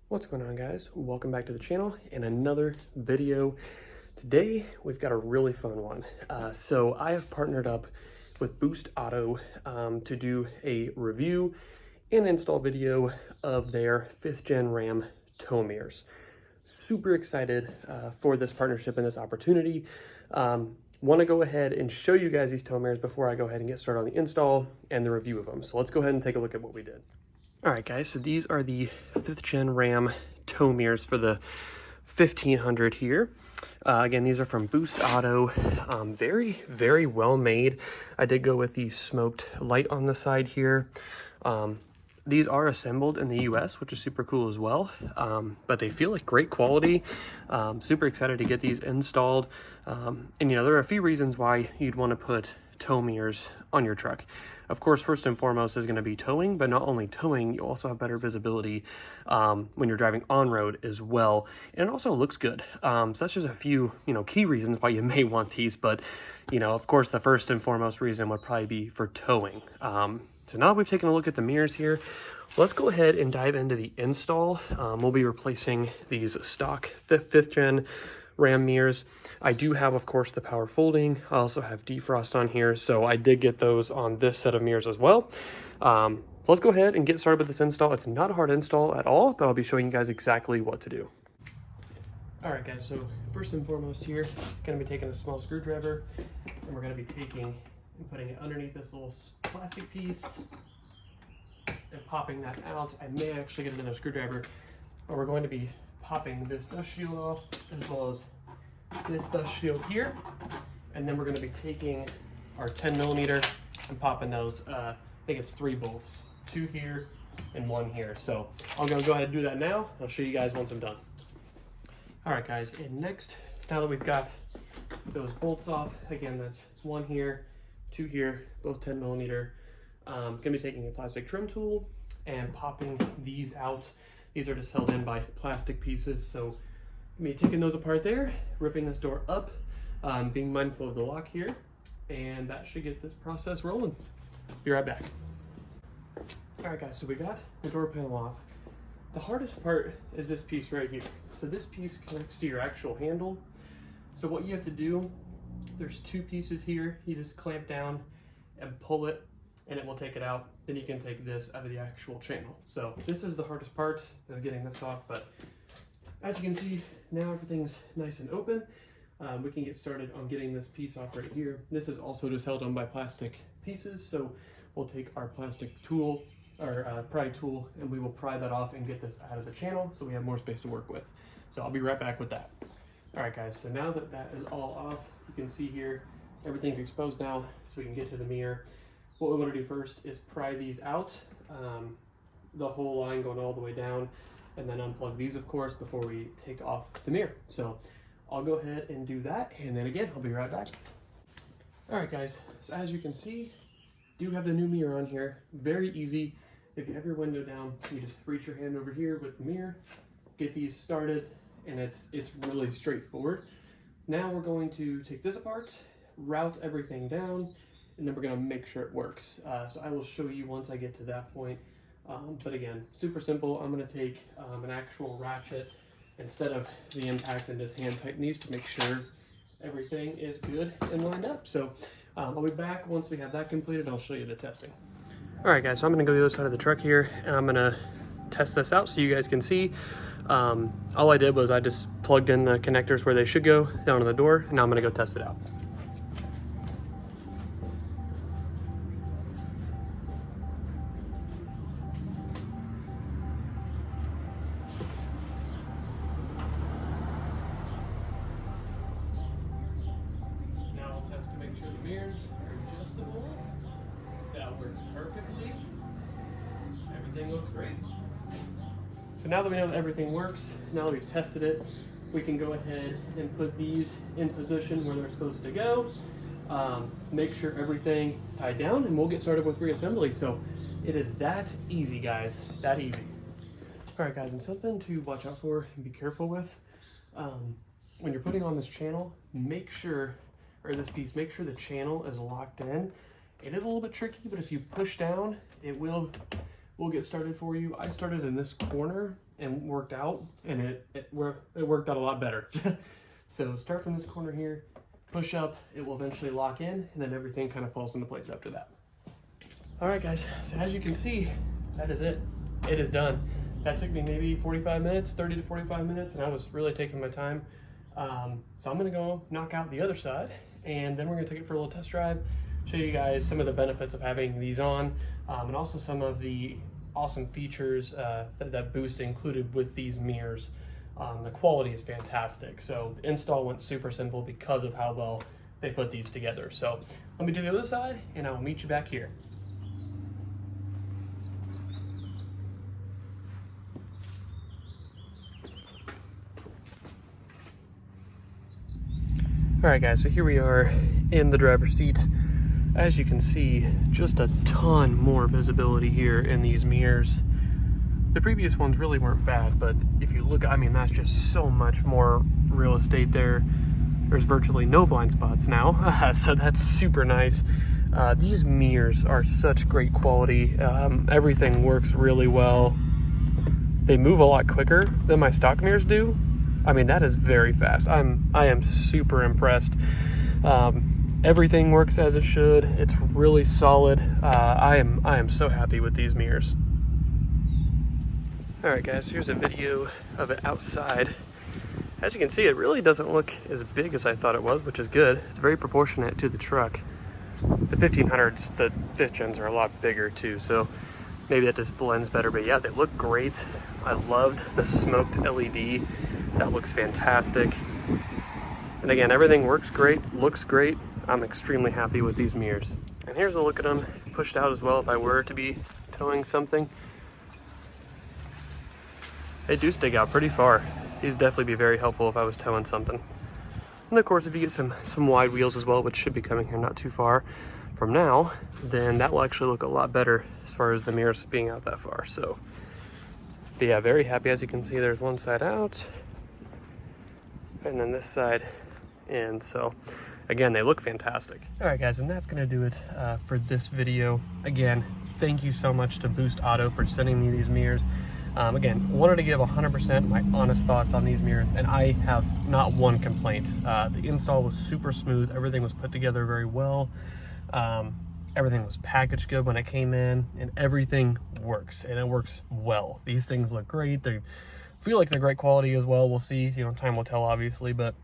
What's going on, guys? Welcome back to the channel and another video. Today we've got a really fun one. So I have partnered up with Boost Auto to do a review and install video of their 5th gen Ram tow mirrors. Super excited for this partnership and this opportunity. Want to go ahead and show you guys these tow mirrors before I go ahead and get started on the install and the review of them. So let's go ahead and take a look at what we did. All right, guys, so these are the 5th gen Ram tow mirrors for the 1500 here. Again, these are from Boost Auto. Very, very well made. I did go with the smoked light on the side here. These are assembled in the US, which is super cool as well, but they feel like great quality. Super excited to get these installed. And you know, there are a few reasons why you'd want to put tow mirrors on your truck. Of course, first and foremost is going to be towing, but not only towing, you also have better visibility when you're driving on road as well. And it also looks good. So that's just a few, key reasons why you may want these. But, of course, the first and foremost reason would probably be for towing. So now that we've taken a look at the mirrors here, let's go ahead and dive into the install. We'll be replacing these stock 5th gen Ram mirrors. I do have, of course, the power folding. I also have defrost on here, so I did get those on this set of mirrors as well. Let's go ahead and get started with this install. It's not a hard install at all, but I'll be showing you guys exactly what to do. All right, guys, so first and foremost here, gonna be taking a small screwdriver, and we're gonna be taking and putting it underneath this little plastic piece and popping that out. I may actually get another screwdriver, but we're going to be popping this dust shield off as well as this dust shield here, and then we're going to be taking our 10mm and popping those I think it's 3 bolts, 2 here and 1 here. So I'm going to go ahead and do that now. I'll show you guys once I'm done. All right, guys, and next, now that we've got those bolts off, again, that's 1 here, 2 here, both 10mm. I'm gonna be taking a plastic trim tool and popping these out. These are just held in by plastic pieces, so I'm gonna be taking those apart there, ripping this door up, being mindful of the lock here, and that should get this process rolling. Be right back. All right, guys, so we got the door panel off. The hardest part is this piece right here. So this piece connects to your actual handle. So what you have to do, there's 2 pieces here. You just clamp down and pull it, and it will take it out. Then you can take this out of the actual channel. So this is the hardest part, is getting this off, but as you can see, now everything's nice and open. We can get started on getting this piece off right here. This is also just held on by plastic pieces, so we'll take our plastic tool, or pry tool, and we will pry that off and get this out of the channel so we have more space to work with. So I'll be right back with that. All right, guys, so now that that is all off, you can see here, everything's exposed now, so we can get to the mirror. What we want to do first is pry these out, the whole line going all the way down, and then unplug these, of course, before we take off the mirror. So I'll go ahead and do that, and then again, I'll be right back. All right, guys, so as you can see, do have the new mirror on here. Very easy. If you have your window down, you just reach your hand over here with the mirror, get these started, and it's really straightforward. Now we're going to take this apart, route everything down, and then we're going to make sure it works. So I will show you once I get to that point. But again, super simple. I'm going to take an actual ratchet instead of the impact and just hand tighten these to make sure everything is good and lined up. So I'll be back once we have that completed. I'll show you the testing. All right, guys, so I'm going to go to the other side of the truck here, and I'm going to test this out so you guys can see. All I did was I just plugged in the connectors where they should go down to the door, and now I'm going to go test it out. Now I'll test to make sure the mirrors are adjustable. That works perfectly. Everything looks great. So now that we know that everything works, now that we've tested it, we can go ahead and put these in position where they're supposed to go. Make sure everything is tied down, and we'll get started with reassembly. So it is that easy, guys, that easy. All right, guys, and something to watch out for and be careful with, when you're putting on this channel, make sure, or this piece, make sure the channel is locked in. It is a little bit tricky, but if you push down, it will get started for you. I started in this corner, and worked out, and it worked out a lot better. So start from this corner here, push up, it will eventually lock in, and then everything kind of falls into place after that. All right, guys, so as you can see, that is it. It is done. That took me maybe 45 minutes, 30 to 45 minutes, and I was really taking my time. So I'm gonna go knock out the other side, and then we're gonna take it for a little test drive, show you guys some of the benefits of having these on, and also some of the awesome features that Boost included with these mirrors. The quality is fantastic. So the install went super simple because of how well they put these together. So let me do the other side, and I'll meet you back here. All right, guys, so here we are in the driver's seat. As you can see, just a ton more visibility here in these mirrors. The previous ones really weren't bad, but if you look, I mean, that's just so much more real estate there. There's virtually no blind spots now, so that's super nice. These mirrors are such great quality. Everything works really well. They move a lot quicker than my stock mirrors do. I mean, that is very fast. I am super impressed. Everything works as it should. It's really solid. I am so happy with these mirrors. All right, guys, here's a video of it outside. As you can see, it really doesn't look as big as I thought it was, which is good. It's very proportionate to the truck. The 1500s, the 5th gens are a lot bigger too, so maybe that just blends better, but yeah, they look great. I loved the smoked LED. That looks fantastic. And again, everything works great, looks great. I'm extremely happy with these mirrors. And here's a look at them pushed out as well if I were to be towing something. They do stick out pretty far. These definitely be very helpful if I was towing something. And of course, if you get some wide wheels as well, which should be coming here not too far from now, then that will actually look a lot better as far as the mirrors being out that far. So, but yeah, very happy. As you can see, there's one side out, and then this side in. So again, they look fantastic. All right, guys, and that's gonna do it for this video. Again, thank you so much to Boost Auto for sending me these mirrors. Again, wanted to give 100% my honest thoughts on these mirrors, and I have not one complaint. The install was super smooth. Everything was put together very well. Everything was packaged good when it came in, and everything works, and it works well. These things look great. They feel like they're great quality as well. We'll see, you know, time will tell, obviously, but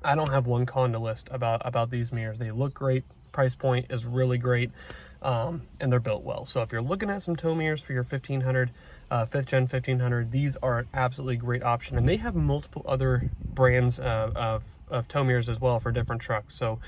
I don't have one con to list about these mirrors. They look great. Price point is really great, and they're built well. So if you're looking at some tow mirrors for your 1500, 5th gen 1500, these are an absolutely great option. And they have multiple other brands of tow mirrors as well for different trucks. So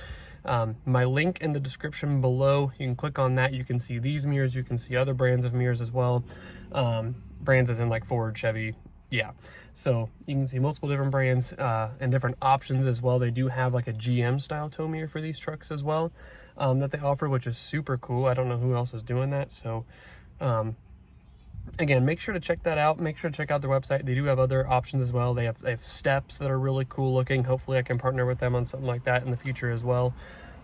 my link in the description below, you can click on that. You can see these mirrors. You can see other brands of mirrors as well. Brands as in like Ford, Chevy. Yeah. So you can see multiple different brands and different options as well. They do have like a GM style tow mirror for these trucks as well that they offer, which is super cool. I don't know who else is doing that. So again, make sure to check that out. Make sure to check out their website. They do have other options as well. They have steps that are really cool looking. Hopefully I can partner with them on something like that in the future as well.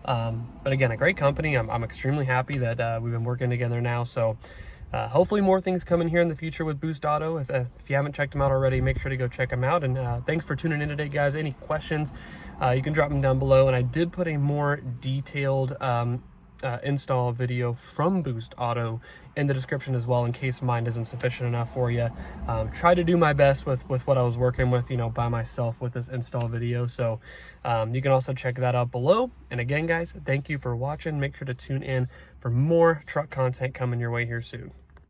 But again, a great company. I'm extremely happy that we've been working together now. So hopefully more things coming here in the future with Boost Auto. If you haven't checked them out already, make sure to go check them out. And thanks for tuning in today, guys. Any questions, you can drop them down below. And I did put a more detailed install video from Boost Auto in the description as well, in case mine isn't sufficient enough for you. Try to do my best with what I was working with, you know, by myself with this install video. So you can also check that out below. And again, guys, thank you for watching. Make sure to tune in for more truck content coming your way here soon.